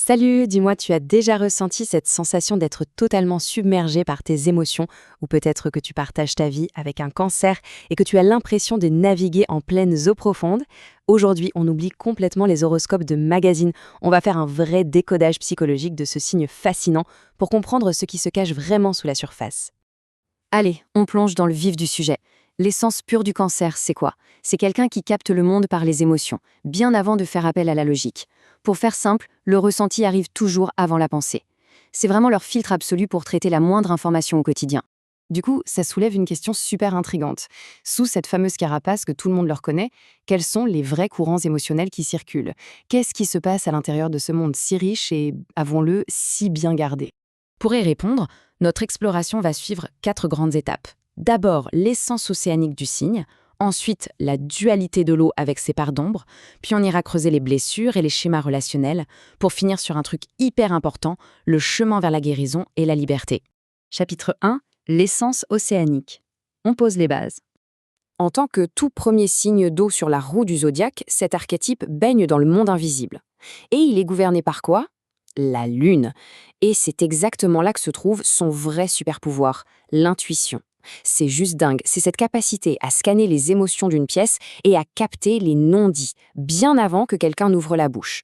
Salut, dis-moi, tu as déjà ressenti cette sensation d'être totalement submergé par tes émotions ou peut-être que tu partages ta vie avec un cancer et que tu as l'impression de naviguer en pleines eaux profondes? Aujourd'hui, on oublie complètement les horoscopes de magazines. On va faire un vrai décodage psychologique de ce signe fascinant pour comprendre ce qui se cache vraiment sous la surface. Allez, on plonge dans le vif du sujet. L'essence pure du cancer, c'est quoi? C'est quelqu'un qui capte le monde par les émotions, bien avant de faire appel à la logique. Pour faire simple, le ressenti arrive toujours avant la pensée. C'est vraiment leur filtre absolu pour traiter la moindre information au quotidien. Du coup, ça soulève une question super intrigante. Sous cette fameuse carapace que tout le monde leur connaît, quels sont les vrais courants émotionnels qui circulent? Qu'est-ce qui se passe à l'intérieur de ce monde si riche et, avouons-le, si bien gardé? Pour y répondre, notre exploration va suivre 4 grandes étapes. D'abord, l'essence océanique du signe, ensuite la dualité de l'eau avec ses parts d'ombre, puis on ira creuser les blessures et les schémas relationnels, pour finir sur un truc hyper important, le chemin vers la guérison et la liberté. Chapitre 1, l'essence océanique. On pose les bases. En tant que tout premier signe d'eau sur la roue du zodiaque, cet archétype baigne dans le monde invisible. Et il est gouverné par quoi? La Lune. Et c'est exactement là que se trouve son vrai super-pouvoir, l'intuition. C'est juste dingue, c'est cette capacité à scanner les émotions d'une pièce et à capter les non-dits, bien avant que quelqu'un n'ouvre la bouche.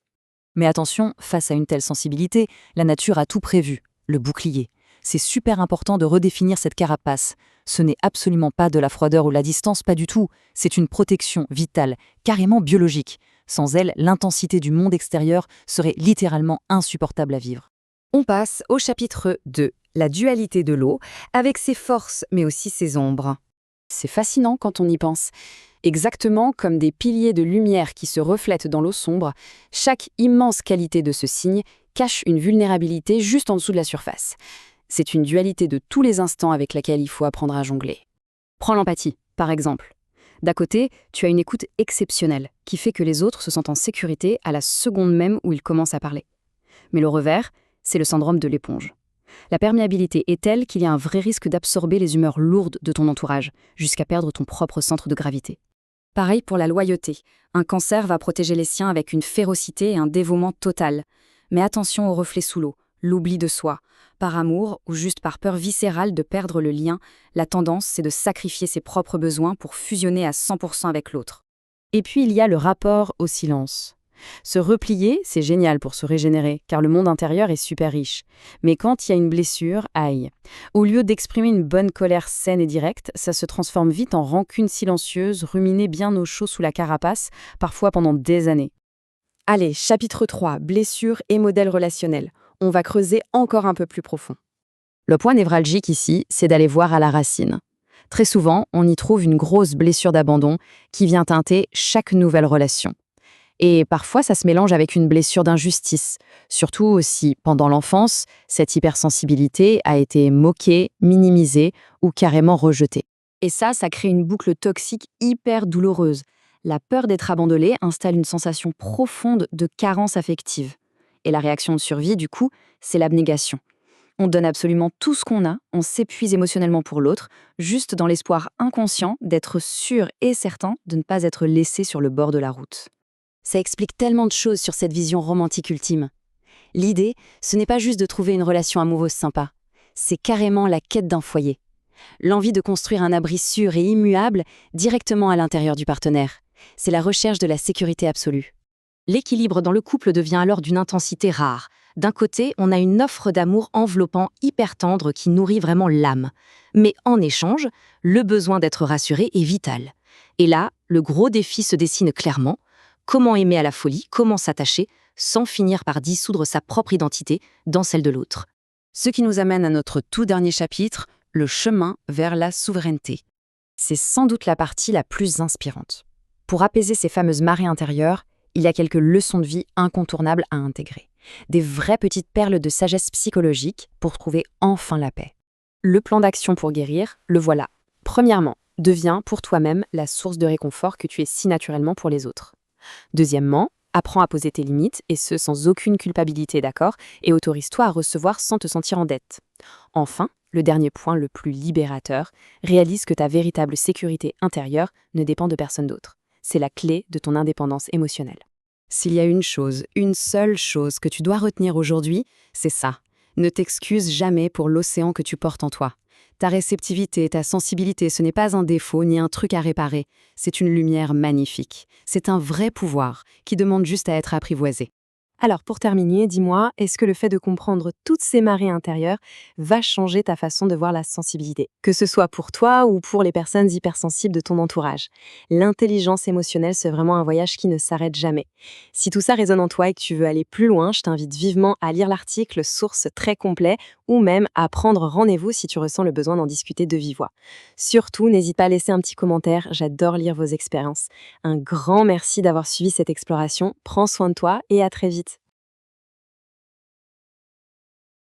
Mais attention, face à une telle sensibilité, la nature a tout prévu, le bouclier. C'est super important de redéfinir cette carapace. Ce n'est absolument pas de la froideur ou la distance, pas du tout. C'est une protection vitale, carrément biologique. Sans elle, l'intensité du monde extérieur serait littéralement insupportable à vivre. On passe au chapitre 2, la dualité de l'eau, avec ses forces mais aussi ses ombres. C'est fascinant quand on y pense. Exactement comme des piliers de lumière qui se reflètent dans l'eau sombre, chaque immense qualité de ce signe cache une vulnérabilité juste en dessous de la surface. C'est une dualité de tous les instants avec laquelle il faut apprendre à jongler. Prends l'empathie, par exemple. D'un côté, tu as une écoute exceptionnelle, qui fait que les autres se sentent en sécurité à la seconde même où ils commencent à parler. Mais le revers, c'est le syndrome de l'éponge. La perméabilité est telle qu'il y a un vrai risque d'absorber les humeurs lourdes de ton entourage, jusqu'à perdre ton propre centre de gravité. Pareil pour la loyauté. Un cancer va protéger les siens avec une férocité et un dévouement total. Mais attention au reflet sous l'eau, l'oubli de soi. Par amour ou juste par peur viscérale de perdre le lien, la tendance, c'est de sacrifier ses propres besoins pour fusionner à 100% avec l'autre. Et puis il y a le rapport au silence. Se replier, c'est génial pour se régénérer, car le monde intérieur est super riche. Mais quand il y a une blessure, aïe. Au lieu d'exprimer une bonne colère saine et directe, ça se transforme vite en rancune silencieuse, ruminée bien au chaud sous la carapace, parfois pendant des années. Allez, chapitre 3, blessures et modèles relationnels. On va creuser encore un peu plus profond. Le point névralgique ici, c'est d'aller voir à la racine. Très souvent, on y trouve une grosse blessure d'abandon qui vient teinter chaque nouvelle relation. Et parfois, ça se mélange avec une blessure d'injustice, surtout aussi pendant l'enfance, cette hypersensibilité a été moquée, minimisée ou carrément rejetée. Et ça crée une boucle toxique hyper douloureuse. La peur d'être abandonné installe une sensation profonde de carence affective. Et la réaction de survie, du coup, c'est l'abnégation. On donne absolument tout ce qu'on a, on s'épuise émotionnellement pour l'autre, juste dans l'espoir inconscient d'être sûr et certain de ne pas être laissé sur le bord de la route. Ça explique tellement de choses sur cette vision romantique ultime. L'idée, ce n'est pas juste de trouver une relation amoureuse sympa, c'est carrément la quête d'un foyer. L'envie de construire un abri sûr et immuable directement à l'intérieur du partenaire. C'est la recherche de la sécurité absolue. L'équilibre dans le couple devient alors d'une intensité rare. D'un côté, on a une offre d'amour enveloppant hyper tendre qui nourrit vraiment l'âme. Mais en échange, le besoin d'être rassuré est vital. Et là, le gros défi se dessine clairement. Comment aimer à la folie, comment s'attacher, sans finir par dissoudre sa propre identité dans celle de l'autre. Ce qui nous amène à notre tout dernier chapitre, le chemin vers la souveraineté. C'est sans doute la partie la plus inspirante. Pour apaiser ces fameuses marées intérieures, il y a quelques leçons de vie incontournables à intégrer. Des vraies petites perles de sagesse psychologique pour trouver enfin la paix. Le plan d'action pour guérir, le voilà. Premièrement, deviens pour toi-même la source de réconfort que tu es si naturellement pour les autres. Deuxièmement, apprends à poser tes limites, et ce sans aucune culpabilité, d'accord? Et autorise-toi à recevoir sans te sentir en dette. Enfin, le dernier point le plus libérateur, réalise que ta véritable sécurité intérieure ne dépend de personne d'autre. C'est la clé de ton indépendance émotionnelle. S'il y a une seule chose que tu dois retenir aujourd'hui, c'est ça. Ne t'excuse jamais pour l'océan que tu portes en toi. Ta réceptivité, ta sensibilité, ce n'est pas un défaut ni un truc à réparer. C'est une lumière magnifique. C'est un vrai pouvoir qui demande juste à être apprivoisé. Alors pour terminer, dis-moi, est-ce que le fait de comprendre toutes ces marées intérieures va changer ta façon de voir la sensibilité? Que ce soit pour toi ou pour les personnes hypersensibles de ton entourage. L'intelligence émotionnelle, c'est vraiment un voyage qui ne s'arrête jamais. Si tout ça résonne en toi et que tu veux aller plus loin, je t'invite vivement à lire l'article source très complet ou même à prendre rendez-vous si tu ressens le besoin d'en discuter de vive voix. Surtout, n'hésite pas à laisser un petit commentaire, j'adore lire vos expériences. Un grand merci d'avoir suivi cette exploration, prends soin de toi et à très vite.